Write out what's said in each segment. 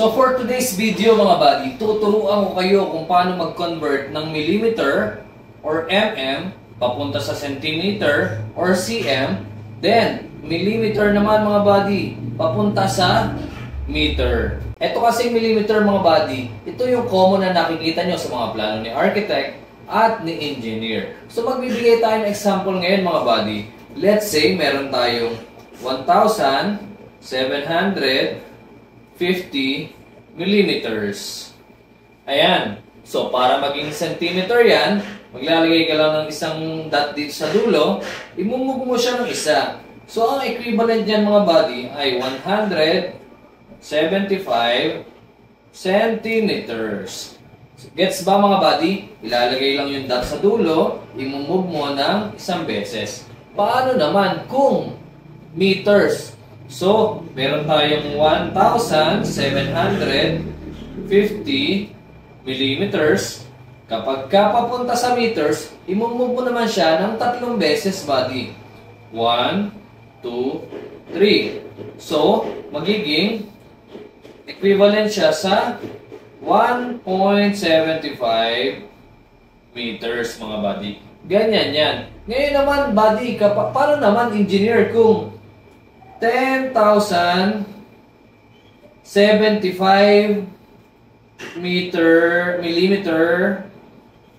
So for today's video mga buddy, tuturuan ko kayo kung paano mag-convert ng millimeter or mm papunta sa centimeter or cm, then millimeter naman mga buddy papunta sa meter. Ito kasi millimeter mga buddy, ito yung common na nakikita nyo sa mga plano ni architect at ni engineer. So magbibigay tayo ng example ngayon mga buddy. Let's say meron tayong 1,750 millimeters. Ayan. So, para maging centimeter yan, maglalagay ka lang ng isang dot dito sa dulo, imumove mo siya ng isa. So, ang equivalent niyan mga buddy ay 175 centimeters. Gets ba mga buddy? Ilalagay lang yung dot sa dulo, imumove mo ng isang beses. Paano naman kung meters? So, meron tayong 1,750 millimeters. Kapag papunta sa meters, imumove mo naman siya ng 3 beses, buddy. 1, 2, 3. So, magiging equivalent siya sa 1.75 meters, mga buddy. Ganyan yan. Ngayon naman, buddy, paano naman engineer kung 10,075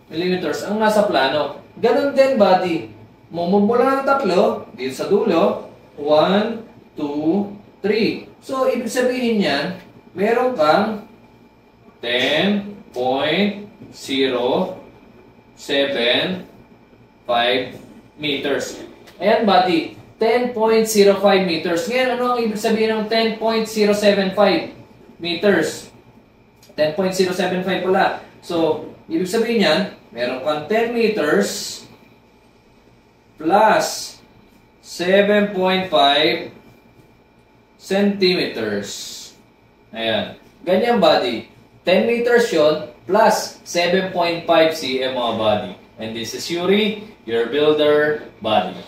millimeters ang nasa plano. Ganon din, buddy. Mumove mo lang ng 3 dito sa dulo. 1, 2, 3. So, ibig sabihin yan, meron kang 10.075 meters. Ayan, buddy. 10.05 meters. Ngayon, ano ang ibig sabihin ng 10.075 meters? 10.075 pala. So, ibig sabihin yan, meron kang 10 meters plus 7.5 centimeters. Ayan. Ganyan, buddy. 10 meters yun plus 7.5 cm mga buddy. And this is Yuri, your builder buddy.